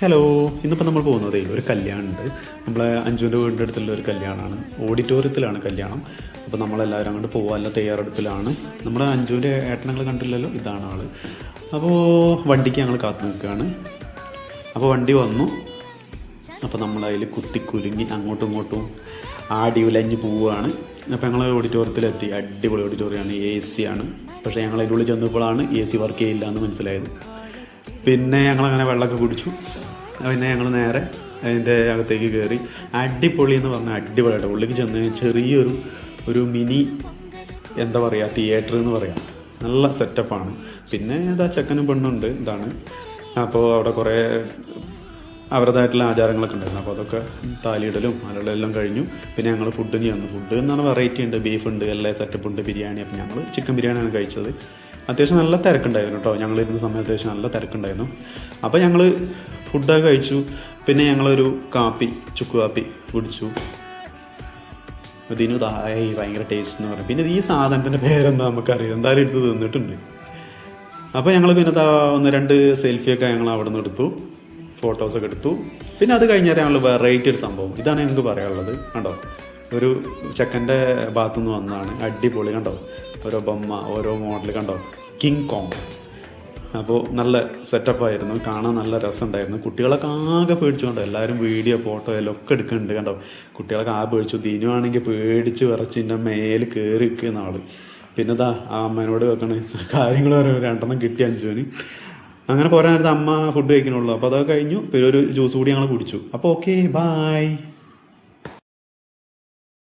Hello, ഇന്നിപ്പോൾ നമ്മൾ പോകുന്നതേ ഒരു കല്യാണമുണ്ട്. നമ്മളെ അഞ്ജുവിൻ്റെ വീടിൻ്റെ അടുത്തുള്ള ഒരു കല്യാണമാണ്. ഓഡിറ്റോറിയത്തിലാണ് കല്യാണം. അപ്പോൾ നമ്മളെല്ലാവരും അങ്ങോട്ട് പോകാനുള്ള തയ്യാറെടുപ്പിലാണ്. നമ്മുടെ അഞ്ജുവിൻ്റെ ഏട്ടനങ്ങൾ കണ്ടില്ലല്ലോ, ഇതാണ് ആൾ. അപ്പോൾ വണ്ടിക്ക് ഞങ്ങൾ കാത്തു നിൽക്കുകയാണ്. അപ്പോൾ വണ്ടി വന്നു. അപ്പോൾ നമ്മളതിൽ കുത്തിക്കുലുങ്ങി അങ്ങോട്ടും ഇങ്ങോട്ടും ആടി ഉലഞ്ഞ് പോവുകയാണ്. അപ്പോൾ ഞങ്ങൾ ഓഡിറ്റോറിയത്തിലെത്തി. അടിപൊളി ഓഡിറ്റോറിയമാണ്, AC ആണ്. പക്ഷേ ഞങ്ങൾ അതിൻ്റെ ഉള്ളിൽ ചെന്നപ്പോഴാണ് AC വർക്ക് ചെയ്യില്ല എന്ന് മനസ്സിലായത്. പിന്നെ ഞങ്ങളങ്ങനെ വെള്ളമൊക്കെ കുടിച്ചു. പിന്നെ ഞങ്ങൾ നേരെ അതിൻ്റെ അകത്തേക്ക് കയറി. അടിപൊളി എന്ന് പറഞ്ഞാൽ അടിപൊളിയായിട്ട് ഉള്ളിലേക്ക് ചെന്ന് ചെറിയൊരു മിനി എന്താ പറയുക, തിയേറ്റർ എന്ന് പറയാം. നല്ല സെറ്റപ്പാണ്. പിന്നെ ഇതാ ചെക്കനും പെണ്ണുണ്ട് ഇതാണ്. അപ്പോൾ അവിടെ കുറേ അവരുടേതായിട്ടുള്ള ആചാരങ്ങളൊക്കെ ഉണ്ടായിരുന്നു. അപ്പോൾ അതൊക്കെ താലിയിടലും അലകളെല്ലാം കഴിഞ്ഞു. പിന്നെ ഞങ്ങൾ ഫുഡിന് ചെന്നു. ഫുഡ് എന്ന് പറഞ്ഞാൽ വെറൈറ്റി ഉണ്ട്, ബീഫ് ഉണ്ട്, എല്ലാ സെറ്റപ്പ് ഉണ്ട്, ബിരിയാണി. അപ്പോൾ ഞങ്ങൾ ചിക്കൻ ബിരിയാണിയാണ് കഴിച്ചത്. അത്യാവശ്യം നല്ല തിരക്കുണ്ടായിരുന്നു കേട്ടോ. ഞങ്ങളിരുന്ന സമയത്ത് അത്യാവശ്യം നല്ല തിരക്കുണ്ടായിരുന്നു. അപ്പോൾ ഞങ്ങൾ ഫുഡൊക്കെ കഴിച്ചു. പിന്നെ ഞങ്ങളൊരു കാപ്പി, ചുക്ക് കാപ്പി കുടിച്ചു. ഇതിന് തായി ഭയങ്കര ടേസ്റ്റ് എന്ന് പറയും. പിന്നെ ഈ സാധനത്തിൻ്റെ പേരെന്താ നമുക്കറിയാം, എന്തായാലും എടുത്ത് തിന്നിട്ടുണ്ട്. അപ്പോൾ ഞങ്ങൾ പിന്നെ ഒന്ന് രണ്ട് സെൽഫിയൊക്കെ ഞങ്ങൾ അവിടെ നിന്ന് എടുത്തു, ഫോട്ടോസൊക്കെ എടുത്തു. പിന്നെ അത് കഴിഞ്ഞാൽ ഞങ്ങൾ വെറൈറ്റി ഒരു സംഭവം, ഇതാണ് ഞങ്ങൾക്ക് പറയാനുള്ളത്. കണ്ടോ, ഒരു ചെക്കൻ്റെ ഭാഗത്തുനിന്ന് വന്നതാണ്. അടിപൊളി കണ്ടോ, ഓരോ ബൊമ്മ, ഓരോ മോഡൽ കണ്ടോ, കിങ് കോങ്. അപ്പോൾ നല്ല സെറ്റപ്പായിരുന്നു, കാണാൻ നല്ല രസമുണ്ടായിരുന്നു. കുട്ടികളൊക്കെ ആകെ പേടിച്ചു കണ്ടോ, എല്ലാവരും വീഡിയോ ഫോട്ടോ എല്ലാം ഒക്കെ എടുക്കുന്നുണ്ട് കണ്ടോ. കുട്ടികളൊക്കെ ആകെ പേടിച്ചു. ദിനുവാണെങ്കിൽ പേടിച്ച് വിറച്ചിൻ്റെ മേല് കയറി നിൽക്കുന്ന ആള്. പിന്നെ ആ അമ്മേനോട് വെക്കണ കാര്യങ്ങൾ രണ്ടെണ്ണം കിട്ടി അഞ്ജുവിന്. അങ്ങനെ പോരാൻ നേരത്തെ അമ്മ ഫുഡ് കഴിക്കണുള്ളൂ. അപ്പോൾ അതൊക്കെ കഴിഞ്ഞു. പിന്നെ ഒരു ജ്യൂസ് കൂടി ഞങ്ങൾ കുടിച്ചു. അപ്പോൾ ഓക്കെ, ബായ്.